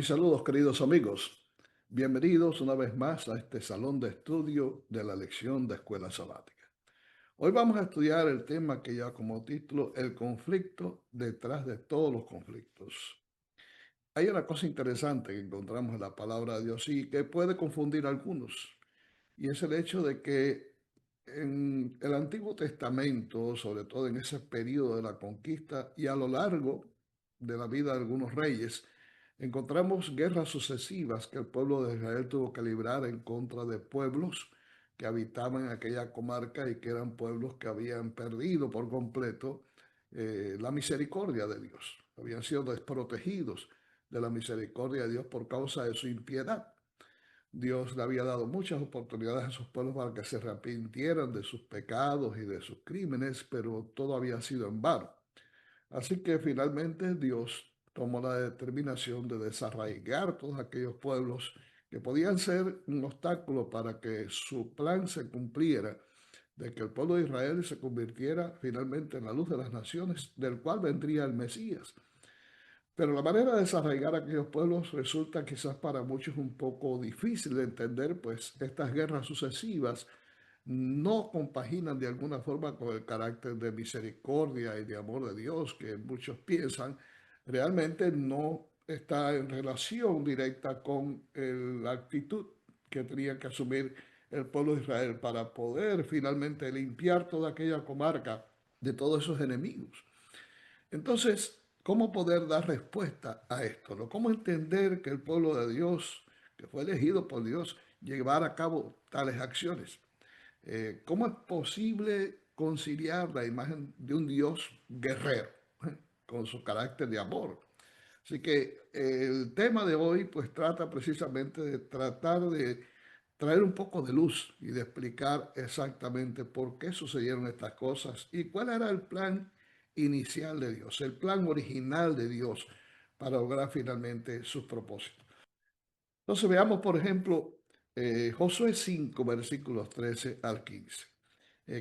Mis saludos, queridos amigos. Bienvenidos una vez más a este salón de estudio de la lección de Escuela Sabática. Hoy vamos a estudiar el tema que lleva como título El conflicto detrás de todos los conflictos. Hay una cosa interesante que encontramos en la palabra de Dios y que puede confundir a algunos, y es el hecho de que en el Antiguo Testamento, sobre todo en ese periodo de la conquista y a lo largo de la vida de algunos reyes, encontramos guerras sucesivas que el pueblo de Israel tuvo que librar en contra de pueblos que habitaban en aquella comarca y que eran pueblos que habían perdido por completo la misericordia de Dios. Habían sido desprotegidos de la misericordia de Dios por causa de su impiedad. Dios le había dado muchas oportunidades a sus pueblos para que se arrepintieran de sus pecados y de sus crímenes, pero todo había sido en vano. Así que finalmente Dios tomó la determinación de desarraigar todos aquellos pueblos que podían ser un obstáculo para que su plan se cumpliera, de que el pueblo de Israel se convirtiera finalmente en la luz de las naciones, del cual vendría el Mesías. Pero la manera de desarraigar a aquellos pueblos resulta quizás para muchos un poco difícil de entender, pues estas guerras sucesivas no compaginan de alguna forma con el carácter de misericordia y de amor de Dios que muchos piensan, realmente no está en relación directa con la actitud que tenía que asumir el pueblo de Israel para poder finalmente limpiar toda aquella comarca de todos esos enemigos. Entonces, ¿cómo poder dar respuesta a esto? ¿No? ¿Cómo entender que el pueblo de Dios, que fue elegido por Dios, llevara a cabo tales acciones? ¿Cómo es posible conciliar la imagen de un Dios guerrero con su carácter de amor? Así que el tema de hoy pues trata precisamente de tratar de traer un poco de luz y de explicar exactamente por qué sucedieron estas cosas y cuál era el plan inicial de Dios, el plan original de Dios para lograr finalmente sus propósitos. Entonces veamos, por ejemplo, Josué 5, versículos 13 al 15.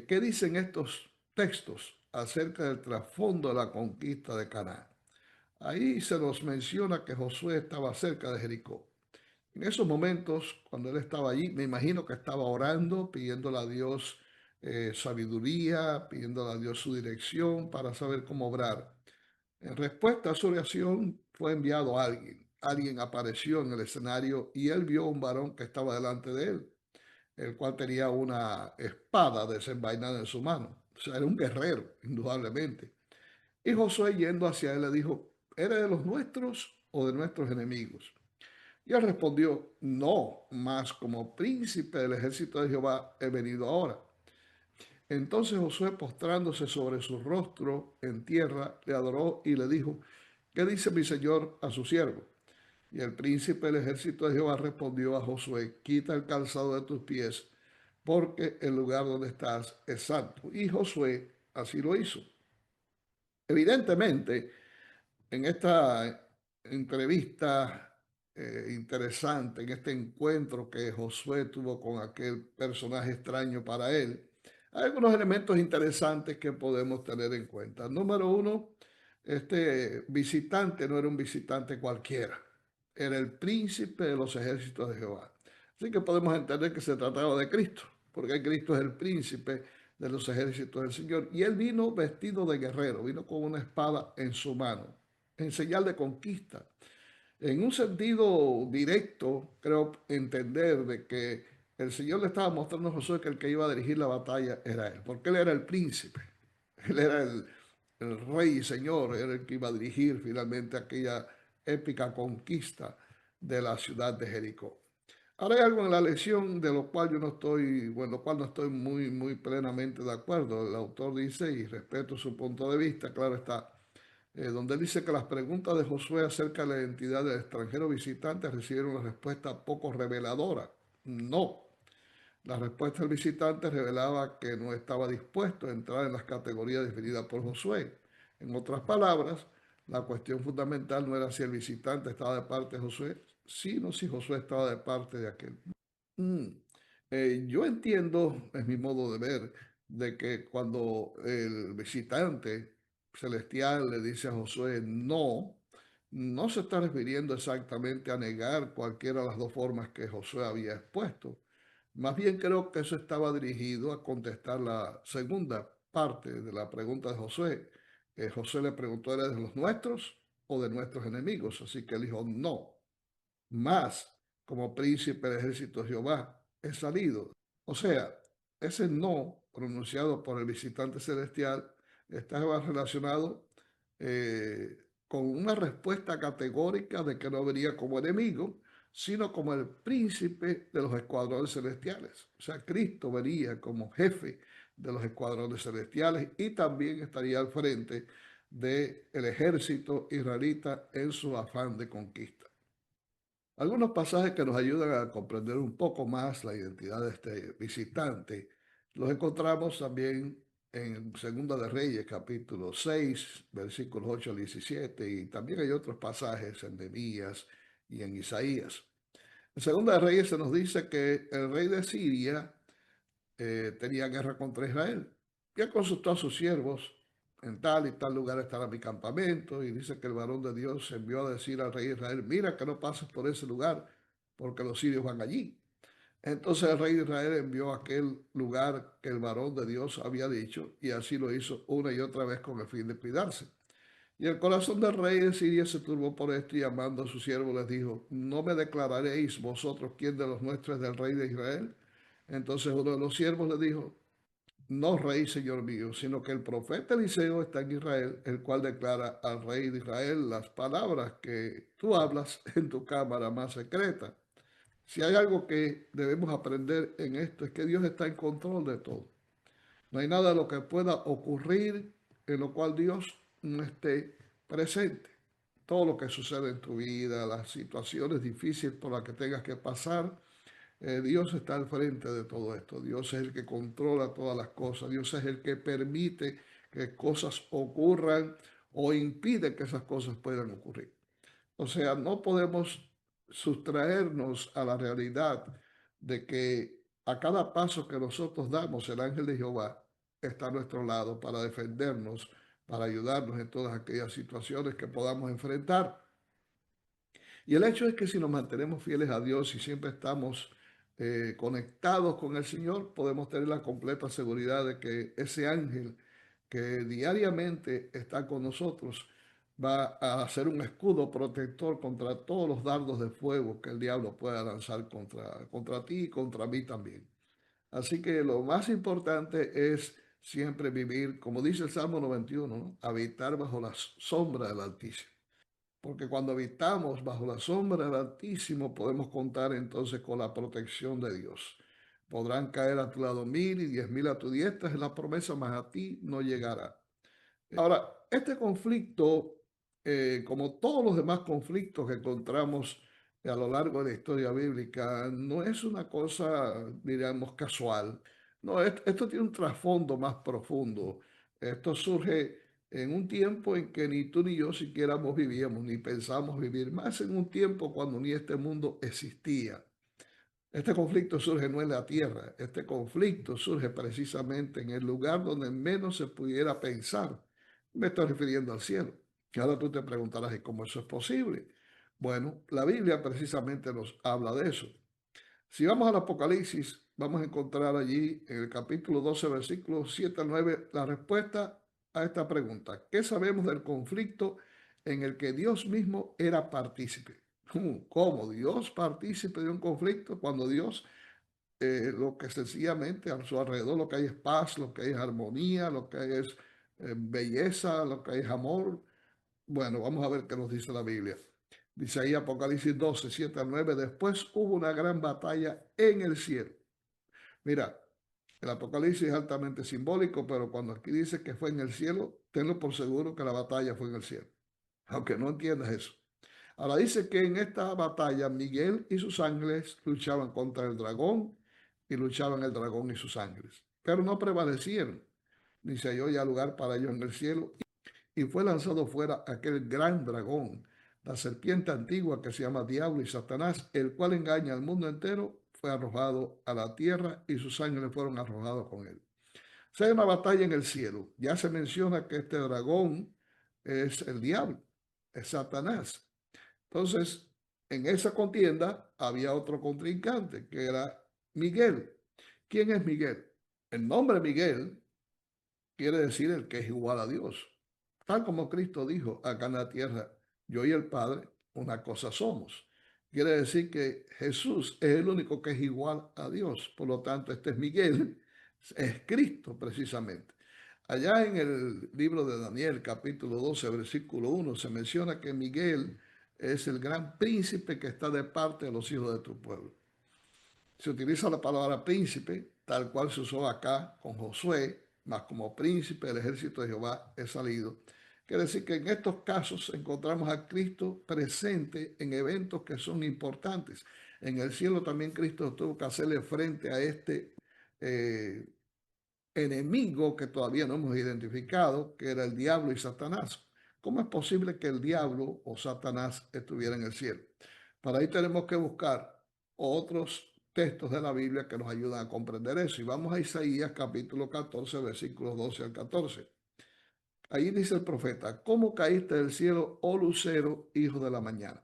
¿Qué dicen estos textos acerca del trasfondo de la conquista de Canaán? Ahí se nos menciona que Josué estaba cerca de Jericó. En esos momentos, cuando él estaba allí, me imagino que estaba orando, pidiéndole a Dios sabiduría, pidiéndole a Dios su dirección para saber cómo obrar. En respuesta a su oración fue enviado alguien. Alguien apareció en el escenario y él vio a un varón que estaba delante de él, el cual tenía una espada desenvainada en su mano. O sea, era un guerrero, indudablemente. Y Josué, yendo hacia él, le dijo: ¿eres de los nuestros o de nuestros enemigos? Y él respondió: no, mas como príncipe del ejército de Jehová he venido ahora. Entonces Josué, postrándose sobre su rostro en tierra, le adoró y le dijo: ¿qué dice mi señor a su siervo? Y el príncipe del ejército de Jehová respondió a Josué: quita el calzado de tus pies, porque el lugar donde estás es santo. Y Josué así lo hizo. Evidentemente, en esta entrevista interesante, en este encuentro que Josué tuvo con aquel personaje extraño para él, hay algunos elementos interesantes que podemos tener en cuenta. Número uno, este visitante no era un visitante cualquiera, era el príncipe de los ejércitos de Jehová. Así que podemos entender que se trataba de Cristo, porque Cristo es el príncipe de los ejércitos del Señor. Y él vino vestido de guerrero, vino con una espada en su mano, en señal de conquista. En un sentido directo, creo entender de que el Señor le estaba mostrando a Josué que el que iba a dirigir la batalla era él, porque él era el príncipe, él era el rey y señor, era el que iba a dirigir finalmente aquella épica conquista de la ciudad de Jericó. Ahora hay algo en la lección de lo cual yo no estoy, bueno, lo cual no estoy muy plenamente de acuerdo. El autor dice, y respeto su punto de vista, claro está, donde dice que las preguntas de Josué acerca de la identidad del extranjero visitante recibieron una respuesta poco reveladora. No, la respuesta del visitante revelaba que no estaba dispuesto a entrar en las categorías definidas por Josué. En otras palabras, la cuestión fundamental no era si el visitante estaba de parte de Josué, sino si Josué estaba de parte de aquel. Mm, yo entiendo, es mi modo de ver, de que cuando el visitante celestial le dice a Josué no, no se está refiriendo exactamente a negar cualquiera de las dos formas que Josué había expuesto. Más bien creo que eso estaba dirigido a contestar la segunda parte de la pregunta de Josué. Josué le preguntó, ¿eres de los nuestros o de nuestros enemigos? Así que él dijo, no, más como príncipe del ejército de Jehová he salido. O sea, ese no pronunciado por el visitante celestial estaba relacionado con una respuesta categórica de que no vería como enemigo, sino como el príncipe de los escuadrones celestiales. O sea, Cristo vería como jefe de los escuadrones celestiales y también estaría al frente del ejército israelita en su afán de conquista. Algunos pasajes que nos ayudan a comprender un poco más la identidad de este visitante los encontramos también en Segunda de Reyes, capítulo 6, versículos 8 al 17, y también hay otros pasajes en Nehemías y en Isaías. En Segunda de Reyes se nos dice que el rey de Siria tenía guerra contra Israel. Y él consultó a sus siervos, en tal y tal lugar estará mi campamento, y dice que el varón de Dios envió a decir al rey de Israel, mira que no pases por ese lugar, porque los sirios van allí. Entonces el rey de Israel envió a aquel lugar que el varón de Dios había dicho, y así lo hizo una y otra vez con el fin de cuidarse. Y el corazón del rey de Siria se turbó por esto, y llamando a sus siervos les dijo, ¿no me declararéis vosotros quién de los nuestros es del rey de Israel? Entonces uno de los siervos le dijo, no rey, señor mío, sino que el profeta Eliseo está en Israel, el cual declara al rey de Israel las palabras que tú hablas en tu cámara más secreta. Si hay algo que debemos aprender en esto es que Dios está en control de todo. No hay nada de lo que pueda ocurrir en lo cual Dios no esté presente. Todo lo que sucede en tu vida, las situaciones difíciles por las que tengas que pasar, Dios está al frente de todo esto. Dios es el que controla todas las cosas. Dios es el que permite que cosas ocurran o impide que esas cosas puedan ocurrir. O sea, no podemos sustraernos a la realidad de que a cada paso que nosotros damos, el ángel de Jehová está a nuestro lado para defendernos, para ayudarnos en todas aquellas situaciones que podamos enfrentar. Y el hecho es que si nos mantenemos fieles a Dios y siempre estamos conectados con el Señor, podemos tener la completa seguridad de que ese ángel que diariamente está con nosotros va a ser un escudo protector contra todos los dardos de fuego que el diablo pueda lanzar contra ti y contra mí también. Así que lo más importante es siempre vivir, como dice el Salmo 91, ¿no? Habitar bajo la sombra del Altísimo. Porque cuando habitamos bajo la sombra del Altísimo podemos contar entonces con la protección de Dios. Podrán caer a tu lado 1000 y 10.000 a tu diestra, es la promesa, mas a ti no llegará. Ahora, este conflicto, como todos los demás conflictos que encontramos a lo largo de la historia bíblica, no es una cosa, diríamos, casual. No, esto tiene un trasfondo más profundo. Esto surge en un tiempo en que ni tú ni yo siquiera vivíamos, ni pensamos vivir, más en un tiempo cuando ni este mundo existía. Este conflicto surge no en la tierra, este conflicto surge precisamente en el lugar donde menos se pudiera pensar. Me estoy refiriendo al cielo. Y ahora tú te preguntarás, ¿y cómo eso es posible? Bueno, la Biblia precisamente nos habla de eso. Si vamos al Apocalipsis, vamos a encontrar allí en el capítulo 12, versículos 7 al 9, la respuesta a esta pregunta. ¿Qué sabemos del conflicto en el que Dios mismo era partícipe? ¿Cómo Dios partícipe de un conflicto cuando Dios lo que sencillamente a su alrededor lo que hay es paz, lo que hay es armonía, lo que hay es belleza, lo que hay es amor? Bueno, vamos a ver qué nos dice la Biblia. Dice ahí Apocalipsis 12, 7 al 9, después hubo una gran batalla en el cielo. Mira, el Apocalipsis es altamente simbólico, pero cuando aquí dice que fue en el cielo, tenlo por seguro que la batalla fue en el cielo, aunque no entiendas eso. Ahora dice que en esta batalla Miguel y sus ángeles luchaban contra el dragón y luchaban el dragón y sus ángeles, pero no prevalecieron, ni se halló ya lugar para ellos en el cielo, y fue lanzado fuera aquel gran dragón, la serpiente antigua que se llama Diablo y Satanás, el cual engaña al mundo entero, fue arrojado a la tierra y sus ángeles fueron arrojados con él. O sea, hay una batalla en el cielo. Ya se menciona que este dragón es el diablo, es Satanás. Entonces, en esa contienda había otro contrincante que era Miguel. ¿Quién es Miguel? El nombre Miguel quiere decir el que es igual a Dios. Tal como Cristo dijo acá en la tierra, yo y el Padre, una cosa somos. Quiere decir que Jesús es el único que es igual a Dios. Por lo tanto, este es Miguel, es Cristo precisamente. Allá en el libro de Daniel, capítulo 12, versículo 1, se menciona que Miguel es el gran príncipe que está de parte de los hijos de tu pueblo. Se utiliza la palabra príncipe, tal cual se usó acá con Josué, más como príncipe del ejército de Jehová he salido. Quiere decir que en estos casos encontramos a Cristo presente en eventos que son importantes. En el cielo también Cristo tuvo que hacerle frente a este eh, enemigo que todavía no hemos identificado, que era el diablo y Satanás. ¿Cómo es posible que el diablo o Satanás estuviera en el cielo? Para ahí tenemos que buscar otros textos de la Biblia que nos ayudan a comprender eso. Y vamos a Isaías capítulo 14, versículos 12 al 14. Ahí dice el profeta, ¿cómo caíste del cielo, oh lucero, hijo de la mañana?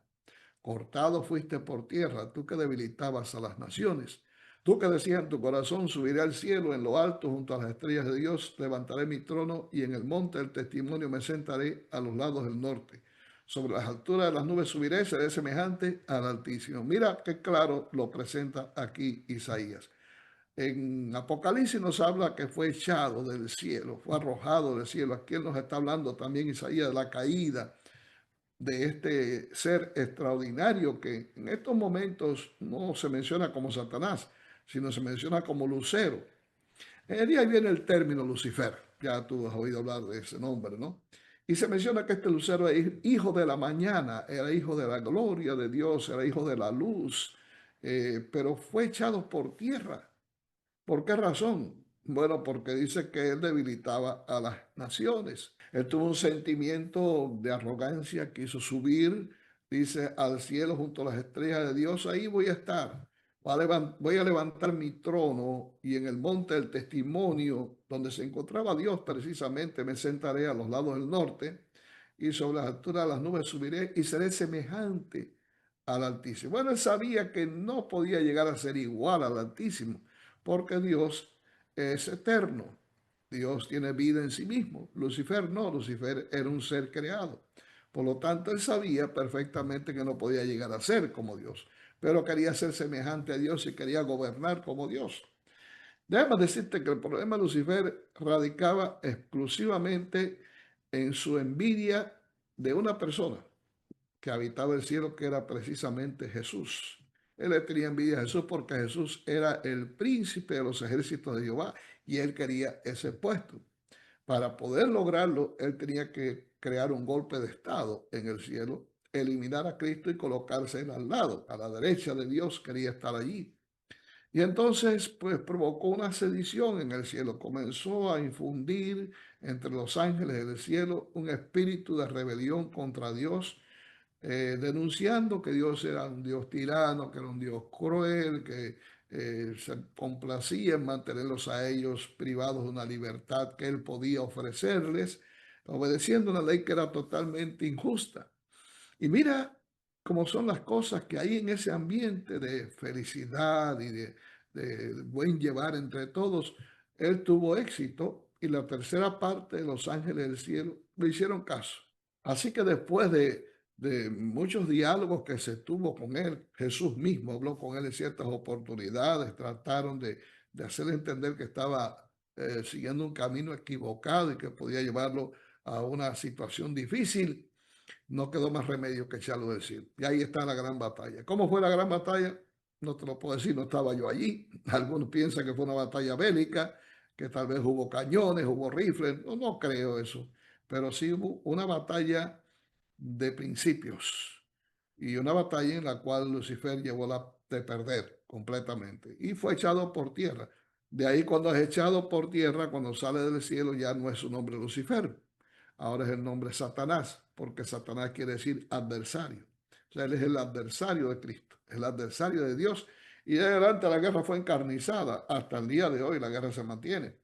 Cortado fuiste por tierra, tú que debilitabas a las naciones. Tú que decías en tu corazón, subiré al cielo, en lo alto, junto a las estrellas de Dios, levantaré mi trono y en el monte del testimonio me sentaré a los lados del norte. Sobre las alturas de las nubes subiré, seré semejante al Altísimo. Mira qué claro lo presenta aquí Isaías. En Apocalipsis nos habla que fue echado del cielo, fue arrojado del cielo. Aquí nos está hablando también Isaías de la caída de este ser extraordinario que en estos momentos no se menciona como Satanás, sino se menciona como Lucero. De ahí viene el término Lucifer, ya tú has oído hablar de ese nombre, ¿no? Y se menciona que este Lucero es hijo de la mañana, era hijo de la gloria de Dios, era hijo de la luz, pero fue echado por tierra. ¿Por qué razón? Bueno, porque dice que él debilitaba a las naciones. Él tuvo un sentimiento de arrogancia, quiso subir, dice, al cielo junto a las estrellas de Dios, ahí voy a estar. Voy a levantar mi trono y en el monte del testimonio, donde se encontraba Dios precisamente, me sentaré a los lados del norte y sobre las alturas de las nubes subiré y seré semejante al Altísimo. Bueno, él sabía que no podía llegar a ser igual al Altísimo porque Dios es eterno. Dios tiene vida en sí mismo. Lucifer no, Lucifer era un ser creado. Por lo tanto, él sabía perfectamente que no podía llegar a ser como Dios, pero quería ser semejante a Dios y quería gobernar como Dios. Déjame decirte que el problema de Lucifer radicaba exclusivamente en su envidia de una persona que habitaba el cielo, que era precisamente Jesús. Él le tenía envidia a Jesús porque Jesús era el príncipe de los ejércitos de Jehová y él quería ese puesto. Para poder lograrlo, él tenía que crear un golpe de estado en el cielo, eliminar a Cristo y colocarse él al lado, a la derecha de Dios, quería estar allí. Y entonces, pues provocó una sedición en el cielo, comenzó a infundir entre los ángeles del cielo un espíritu de rebelión contra Dios, denunciando que Dios era un Dios tirano, que era un Dios cruel, que se complacía en mantenerlos a ellos privados de una libertad que él podía ofrecerles, obedeciendo una ley que era totalmente injusta. Y mira cómo son las cosas que hay en ese ambiente de felicidad y de buen llevar entre todos. Él tuvo éxito y la tercera parte de los ángeles del cielo le hicieron caso. Así que después de muchos diálogos que se tuvo con él, Jesús mismo habló con él en ciertas oportunidades, trataron de hacerle entender que estaba siguiendo un camino equivocado y que podía llevarlo a una situación difícil. No quedó más remedio que echarlo del cielo. Y ahí está la gran batalla. ¿Cómo fue la gran batalla? No te lo puedo decir, no estaba yo allí. Algunos piensan que fue una batalla bélica, que tal vez hubo cañones, hubo rifles. No, no creo eso. Pero sí hubo una batalla de principios y una batalla en la cual Lucifer llevó la de perder completamente y fue echado por tierra. De ahí cuando es echado por tierra, cuando sale del cielo, ya no es su nombre Lucifer, ahora es el nombre Satanás, porque Satanás quiere decir adversario. O sea, él es el adversario de Cristo, el adversario de Dios. Y de adelante la guerra fue encarnizada. Hasta el día de hoy la guerra se mantiene.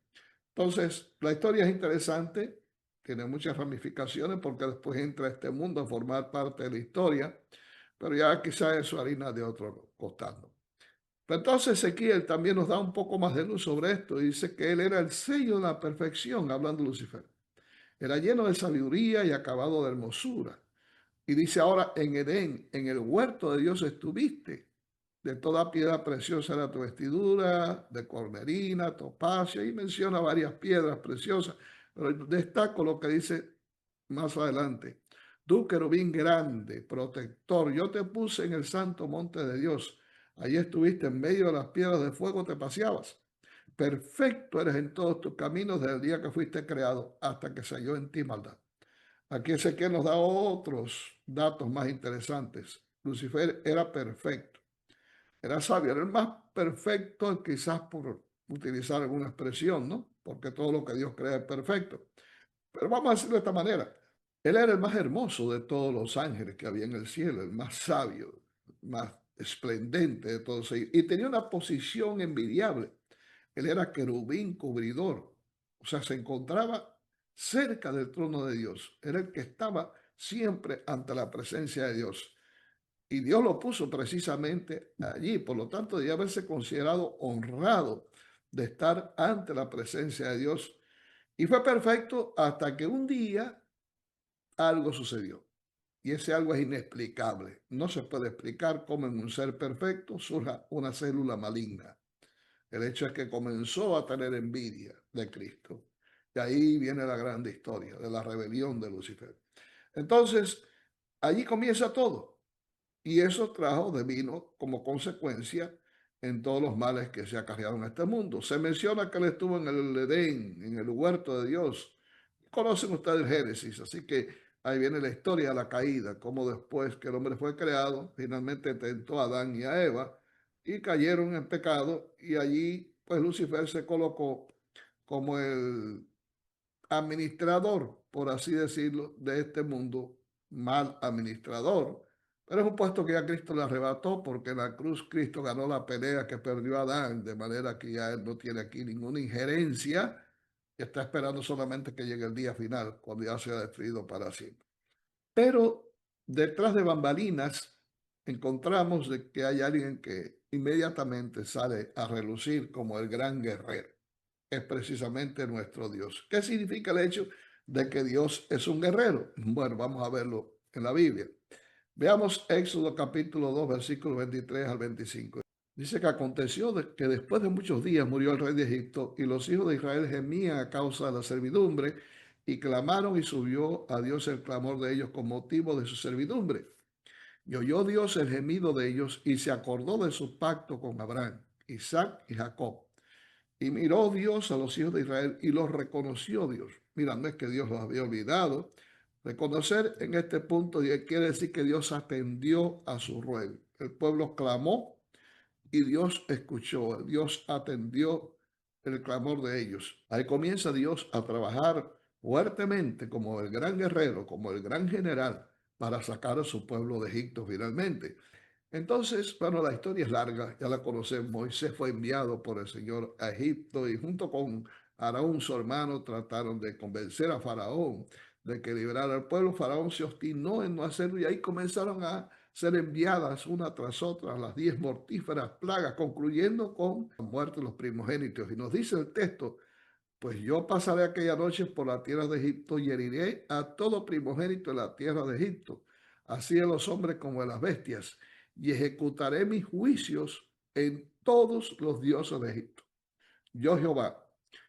Entonces, la historia es interesante, tiene muchas ramificaciones porque después entra este mundo a formar parte de la historia. pero ya quizás es su harina de otro costado. Pero entonces Ezequiel también nos da un poco más de luz sobre esto. Dice que él era el sello de la perfección, hablando de Lucifer. Era lleno de sabiduría y acabado de hermosura. Y dice ahora, en Edén, en el huerto de Dios estuviste. De toda piedra preciosa era tu vestidura, de cornerina, topacio, y menciona varias piedras preciosas. Pero destaco lo que dice más adelante. Tú, querubín grande, protector, yo te puse en el santo monte de Dios. Allí estuviste en medio de las piedras de fuego, te paseabas. Perfecto eres en todos tus caminos desde el día que fuiste creado hasta que se halló en ti maldad. Aquí Ezequiel nos da otros datos más interesantes. Lucifer era perfecto, era sabio, era el más perfecto, quizás por utilizar alguna expresión, ¿no? Porque todo lo que Dios crea es perfecto. Pero vamos a decirlo de esta manera. Él era el más hermoso de todos los ángeles que había en el cielo, el más sabio, más esplendente de todos ellos. Y tenía una posición envidiable. Él era querubín cubridor. O sea, se encontraba cerca del trono de Dios. Era el que estaba siempre ante la presencia de Dios. Y Dios lo puso precisamente allí. Por lo tanto, debía haberse considerado honrado de estar ante la presencia de Dios. Y fue perfecto hasta que un día algo sucedió. Y ese algo es inexplicable. No se puede explicar cómo en un ser perfecto surja una célula maligna. El hecho es que comenzó a tener envidia de Cristo. Y ahí viene la grande historia de la rebelión de Lucifer. Entonces, allí comienza todo. Y eso trajo de vino como consecuencia en todos los males que se acarrearon en este mundo. Se menciona que él estuvo en el Edén, en el huerto de Dios. Conocen ustedes el Génesis, así que ahí viene la historia de la caída, cómo después que el hombre fue creado, finalmente tentó a Adán y a Eva y cayeron en pecado y allí pues Lucifer se colocó como el administrador, por así decirlo, de este mundo, mal administrador. Pero es un puesto que ya Cristo le arrebató porque en la cruz Cristo ganó la pelea que perdió Adán, de manera que ya él no tiene aquí ninguna injerencia y está esperando solamente que llegue el día final, cuando ya sea destruido para siempre. Pero detrás de bambalinas encontramos de que hay alguien que inmediatamente sale a relucir como el gran guerrero. Es precisamente nuestro Dios. ¿Qué significa el hecho de que Dios es un guerrero? Bueno, vamos a verlo en la Biblia. Veamos Éxodo capítulo 2, versículos 23 al 25. Dice que aconteció que después de muchos días murió el rey de Egipto y los hijos de Israel gemían a causa de la servidumbre y clamaron y subió a Dios el clamor de ellos con motivo de su servidumbre. Y oyó Dios el gemido de ellos y se acordó de su pacto con Abraham, Isaac y Jacob. Y miró Dios a los hijos de Israel y los reconoció Dios. Mira, no es que Dios los había olvidado. Reconocer en este punto quiere decir que Dios atendió a su ruego. El pueblo clamó y Dios escuchó. Dios atendió el clamor de ellos. Ahí comienza Dios a trabajar fuertemente como el gran guerrero, como el gran general, para sacar a su pueblo de Egipto finalmente. Entonces, bueno, la historia es larga, ya la conocemos. Moisés fue enviado por el Señor a Egipto y junto con Aarón, su hermano, trataron de convencer a Faraón de que liberara al pueblo. Faraón se obstinó en no hacerlo y ahí comenzaron a ser enviadas una tras otra las 10 mortíferas plagas, concluyendo con la muerte de los primogénitos. Y nos dice el texto, pues yo pasaré aquella noche por la tierra de Egipto y heriré a todo primogénito de la tierra de Egipto, así de los hombres como de las bestias, y ejecutaré mis juicios en todos los dioses de Egipto. Yo Jehová,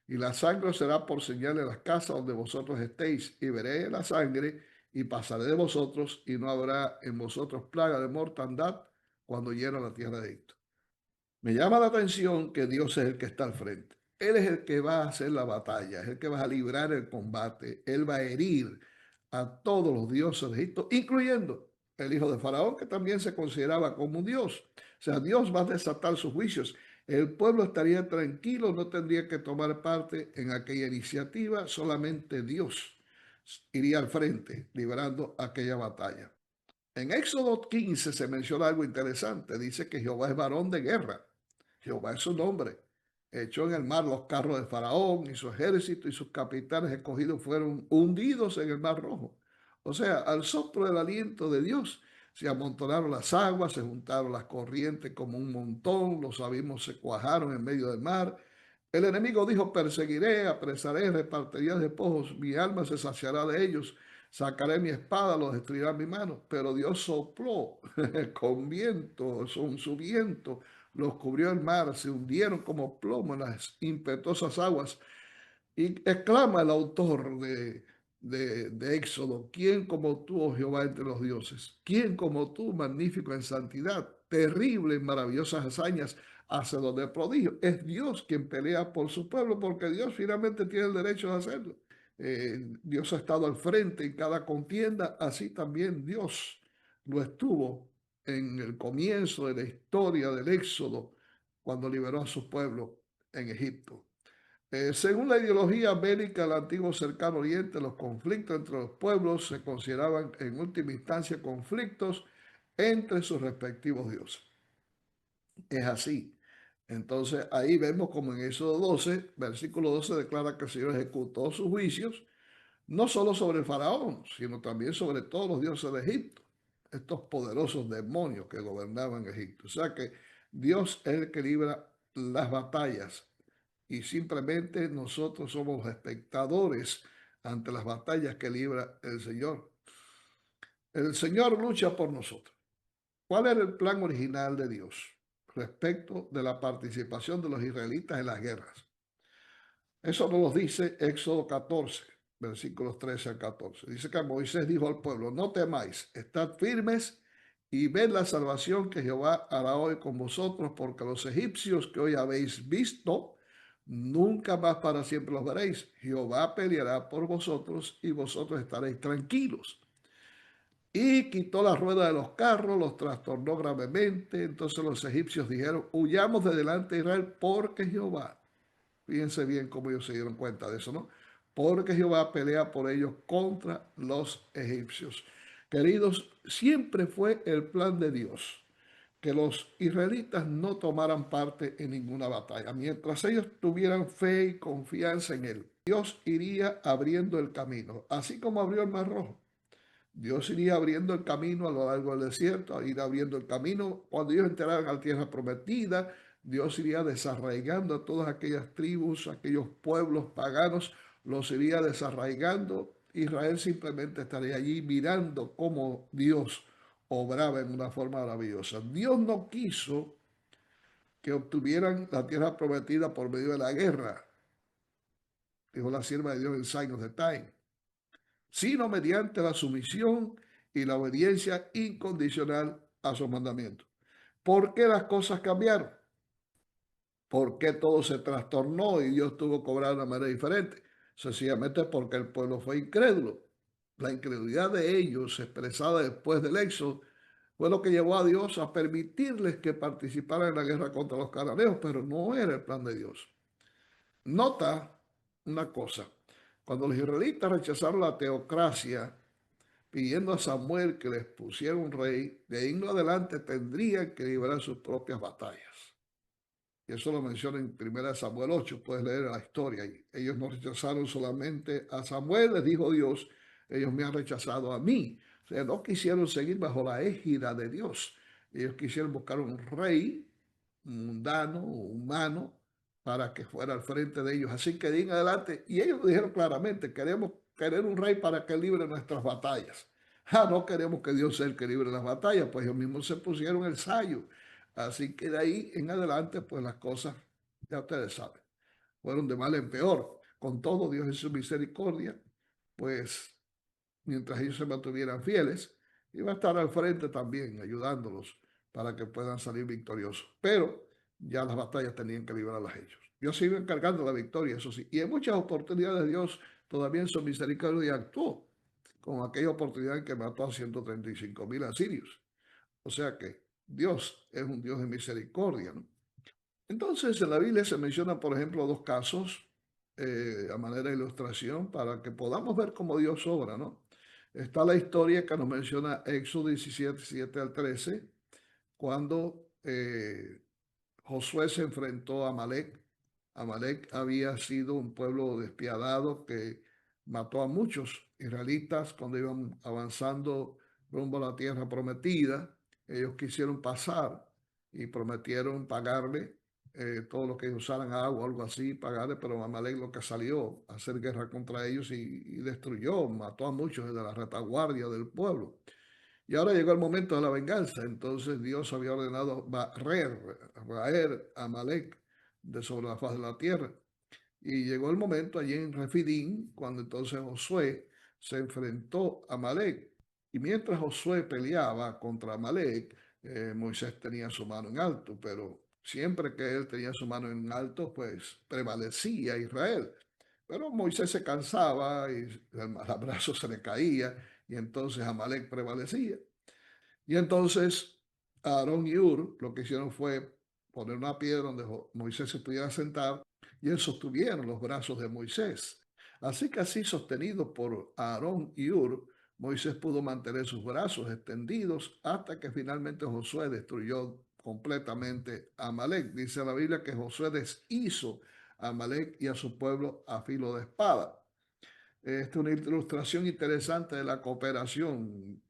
y la sangre será por señal en las casas donde vosotros estéis, y veré la sangre, y pasaré de vosotros, y no habrá en vosotros plaga de mortandad cuando hiera la tierra de Egipto. Me llama la atención que Dios es el que está al frente. Él es el que va a hacer la batalla, es el que va a librar el combate. Él va a herir a todos los dioses de Egipto, incluyendo el hijo de Faraón, que también se consideraba como un dios. O sea, Dios va a desatar sus juicios. El pueblo estaría tranquilo, no tendría que tomar parte en aquella iniciativa, solamente Dios iría al frente, librando aquella batalla. En Éxodo 15 se menciona algo interesante. Dice que Jehová es varón de guerra. Jehová es su nombre. Echó en el mar los carros de Faraón y su ejército y sus capitanes escogidos fueron hundidos en el mar rojo. O sea, al soplo del aliento de Dios Se amontonaron las aguas, se juntaron las corrientes como un montón, los abismos se cuajaron en medio del mar. El enemigo dijo, perseguiré, apresaré, repartiré despojos, mi alma se saciará de ellos, sacaré mi espada, los destruirá mi mano. Pero Dios sopló con viento, con su viento, los cubrió el mar, se hundieron como plomo en las impetuosas aguas. Y exclama el autor de Éxodo, ¿quién como tú, oh Jehová, entre los dioses? ¿Quién como tú, magnífico en santidad, terrible en maravillosas hazañas, hacedor de prodigios? Es Dios quien pelea por su pueblo, porque Dios finalmente tiene el derecho de hacerlo. Dios ha estado al frente en cada contienda, así también Dios lo estuvo en el comienzo de la historia del Éxodo, cuando liberó a su pueblo en Egipto. Según la ideología bélica del antiguo cercano oriente, los conflictos entre los pueblos se consideraban en última instancia conflictos entre sus respectivos dioses. Es así. Entonces ahí vemos como en Éxodo 12, versículo 12 declara que el Señor ejecutó sus juicios, no solo sobre el faraón, sino también sobre todos los dioses de Egipto, estos poderosos demonios que gobernaban Egipto. O sea que Dios es el que libra las batallas y simplemente nosotros somos espectadores ante las batallas que libra el Señor. El Señor lucha por nosotros. ¿Cuál era el plan original de Dios respecto de la participación de los israelitas en las guerras? Eso nos lo dice Éxodo 14, versículos 13 al 14. Dice que Moisés dijo al pueblo, no temáis, estad firmes y ved la salvación que Jehová hará hoy con vosotros, porque los egipcios que hoy habéis visto, nunca más para siempre los veréis. Jehová peleará por vosotros y vosotros estaréis tranquilos. Y quitó la rueda de los carros, los trastornó gravemente. Entonces los egipcios dijeron, huyamos de delante de Israel porque Jehová, fíjense bien cómo ellos se dieron cuenta de eso, ¿no? Porque Jehová pelea por ellos contra los egipcios. Queridos, siempre fue el plan de Dios que los israelitas no tomaran parte en ninguna batalla. Mientras ellos tuvieran fe y confianza en él, Dios iría abriendo el camino, así como abrió el Mar Rojo. Dios iría abriendo el camino a lo largo del desierto, ir abriendo el camino. Cuando ellos entraran a la tierra prometida, Dios iría desarraigando a todas aquellas tribus, aquellos pueblos paganos, los iría desarraigando. Israel simplemente estaría allí mirando cómo Dios obraba en una forma maravillosa. Dios no quiso que obtuvieran la tierra prometida por medio de la guerra, dijo la sierva de Dios en Sign of the Time, sino mediante la sumisión y la obediencia incondicional a sus mandamientos. ¿Por qué las cosas cambiaron? ¿Por qué todo se trastornó y Dios tuvo que cobrar de una manera diferente? Sencillamente porque el pueblo fue incrédulo. La incredulidad de ellos, expresada después del éxodo, fue lo que llevó a Dios a permitirles que participaran en la guerra contra los cananeos, pero no era el plan de Dios. Nota una cosa, cuando los israelitas rechazaron la teocracia, pidiendo a Samuel que les pusiera un rey, de ahí en adelante tendrían que librar sus propias batallas. Y eso lo menciona en 1 Samuel 8, puedes leer la historia ahí. Ellos no rechazaron solamente a Samuel, les dijo Dios, ellos me han rechazado a mí. O sea, no quisieron seguir bajo la égida de Dios. Ellos quisieron buscar un rey mundano, humano, para que fuera al frente de ellos. Así que de ahí en adelante, y ellos dijeron claramente, queremos querer un rey para que libre nuestras batallas. No queremos que Dios sea el que libre las batallas, pues ellos mismos se pusieron el sayo. Así que de ahí en adelante, pues las cosas, ya ustedes saben, fueron de mal en peor. Con todo, Dios en su misericordia, pues mientras ellos se mantuvieran fieles, iba a estar al frente también, ayudándolos para que puedan salir victoriosos. Pero ya las batallas tenían que librarlas ellos. Dios se iba encargando de la victoria, eso sí. Y en muchas oportunidades Dios todavía en su misericordia actuó, con aquella oportunidad en que mató a 135,000 asirios. O sea que Dios es un Dios de misericordia, ¿no? Entonces, en la Biblia se menciona, por ejemplo, dos casos a manera de ilustración para que podamos ver cómo Dios obra, ¿no? Está la historia que nos menciona Éxodo 17, 7 al 13, cuando Josué se enfrentó a Amalek. Amalek había sido un pueblo despiadado que mató a muchos israelitas cuando iban avanzando rumbo a la tierra prometida. Ellos quisieron pasar y prometieron pagarle todo lo que ellos usaran agua o algo así, pagarle, pero Amalek lo que salió a hacer guerra contra ellos y destruyó, mató a muchos de la retaguardia del pueblo. Y ahora llegó el momento de la venganza. Entonces Dios había ordenado raer a Amalek de sobre la faz de la tierra. Y llegó el momento allí en Refidín, cuando entonces Josué se enfrentó a Amalek. Y mientras Josué peleaba contra Amalek, Moisés tenía su mano en alto, pero siempre que él tenía su mano en alto, pues prevalecía Israel. Pero Moisés se cansaba y el abrazo se le caía y entonces Amalek prevalecía. Y entonces Aarón y Ur lo que hicieron fue poner una piedra donde Moisés se pudiera sentar y él sostuvieron los brazos de Moisés. Así que así sostenido por Aarón y Ur, Moisés pudo mantener sus brazos extendidos hasta que finalmente Josué destruyó completamente a Amalek. Dice la Biblia que Josué deshizo a Amalek y a su pueblo a filo de espada. Esta es una ilustración interesante de la cooperación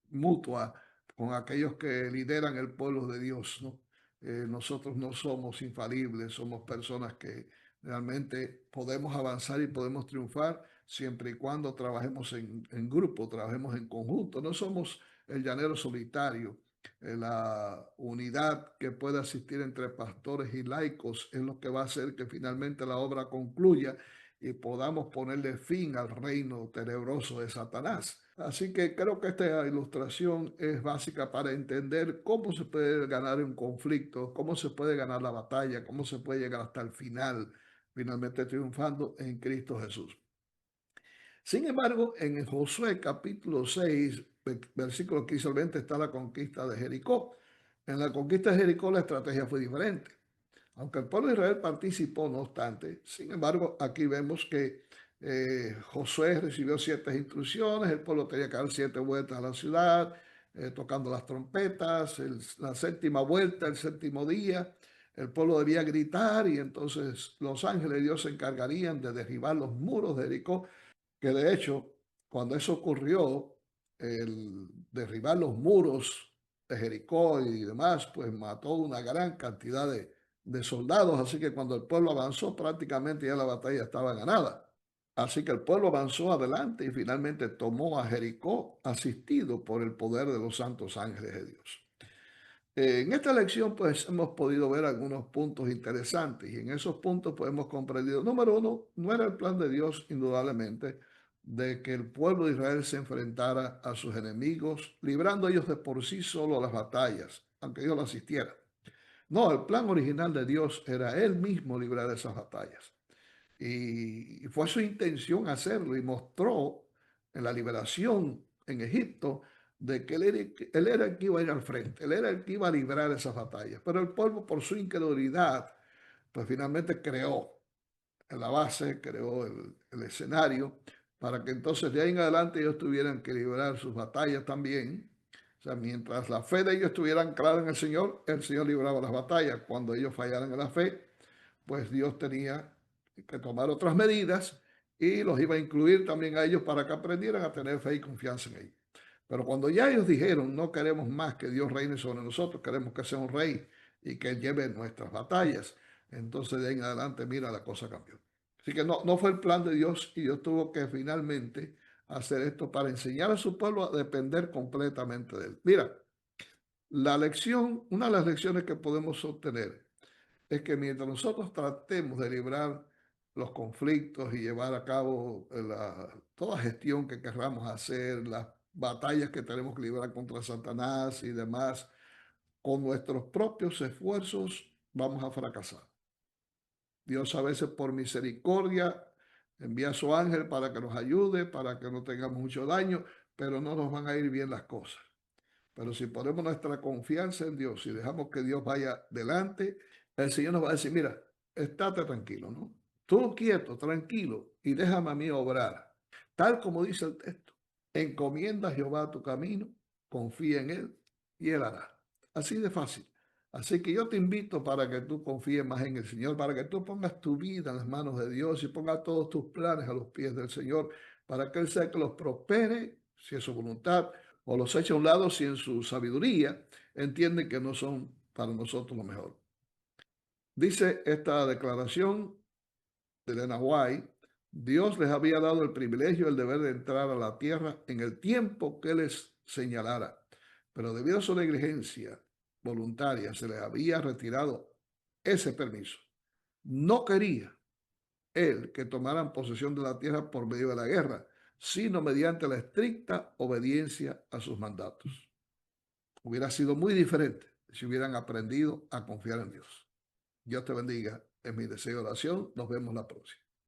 mutua con aquellos que lideran el pueblo de Dios, ¿no? Nosotros no somos infalibles, somos personas que realmente podemos avanzar y podemos triunfar siempre y cuando trabajemos en grupo, trabajemos en conjunto. No somos el llanero solitario. La unidad que pueda existir entre pastores y laicos es lo que va a hacer que finalmente la obra concluya y podamos ponerle fin al reino tenebroso de Satanás. Así que creo que esta ilustración es básica para entender cómo se puede ganar un conflicto, cómo se puede ganar la batalla, cómo se puede llegar hasta el final, finalmente triunfando en Cristo Jesús. Sin embargo, en Josué capítulo 6, versículo 15 al 20, está la conquista de Jericó. En la conquista de Jericó la estrategia fue diferente. Aunque el pueblo de Israel participó, no obstante, sin embargo, aquí vemos que Josué recibió ciertas instrucciones, el pueblo tenía que dar 7 vueltas a la ciudad, tocando las trompetas, la séptima vuelta, el séptimo día, el pueblo debía gritar y entonces los ángeles de Dios se encargarían de derribar los muros de Jericó, que de hecho, cuando eso ocurrió, el derribar los muros de Jericó y demás, pues mató una gran cantidad de soldados, así que cuando el pueblo avanzó prácticamente ya la batalla estaba ganada. Así que el pueblo avanzó adelante y finalmente tomó a Jericó asistido por el poder de los santos ángeles de Dios. En esta lección pues hemos podido ver algunos puntos interesantes y en esos puntos pues hemos comprendido, número uno, no era el plan de Dios indudablemente de que el pueblo de Israel se enfrentara a sus enemigos, librando ellos de por sí solo las batallas, aunque Dios lo asistiera. No, el plan original de Dios era Él mismo librar esas batallas. Y fue su intención hacerlo y mostró en la liberación en Egipto de que él era el que iba a ir al frente, él era el que iba a librar esas batallas. Pero el pueblo por su incredulidad, pues finalmente creó en la base, creó el escenario para que entonces de ahí en adelante ellos tuvieran que librar sus batallas también. O sea, mientras la fe de ellos estuviera anclada en el Señor libraba las batallas. Cuando ellos fallaran en la fe, pues Dios tenía que tomar otras medidas y los iba a incluir también a ellos para que aprendieran a tener fe y confianza en él. Pero cuando ya ellos dijeron, no queremos más que Dios reine sobre nosotros, queremos que sea un rey y que él lleve nuestras batallas, entonces de ahí en adelante, mira, la cosa cambió. Así que no fue el plan de Dios y Dios tuvo que finalmente hacer esto para enseñar a su pueblo a depender completamente de él. Mira, la lección, una de las lecciones que podemos obtener es que mientras nosotros tratemos de librar los conflictos y llevar a cabo toda gestión que querramos hacer, las batallas que tenemos que librar contra Satanás y demás, con nuestros propios esfuerzos vamos a fracasar. Dios a veces por misericordia envía a su ángel para que nos ayude, para que no tengamos mucho daño, pero no nos van a ir bien las cosas. Pero si ponemos nuestra confianza en Dios y dejamos que Dios vaya delante, el Señor nos va a decir, mira, estate tranquilo, ¿no? Tú quieto, tranquilo, y déjame a mí obrar. Tal como dice el texto, encomienda a Jehová tu camino, confía en Él y Él hará. Así de fácil. Así que yo te invito para que tú confíes más en el Señor, para que tú pongas tu vida en las manos de Dios y pongas todos tus planes a los pies del Señor, para que Él sea que los prospere, si es su voluntad, o los echa a un lado si en su sabiduría entienden que no son para nosotros lo mejor. Dice esta declaración de Elena White: Dios les había dado el privilegio y el deber de entrar a la tierra en el tiempo que les señalara, pero debido a su negligencia voluntaria se les había retirado ese permiso. No quería él que tomaran posesión de la tierra por medio de la guerra, sino mediante la estricta obediencia a sus mandatos. Hubiera sido muy diferente si hubieran aprendido a confiar en Dios. Dios te bendiga. Es mi deseo de oración. Nos vemos la próxima.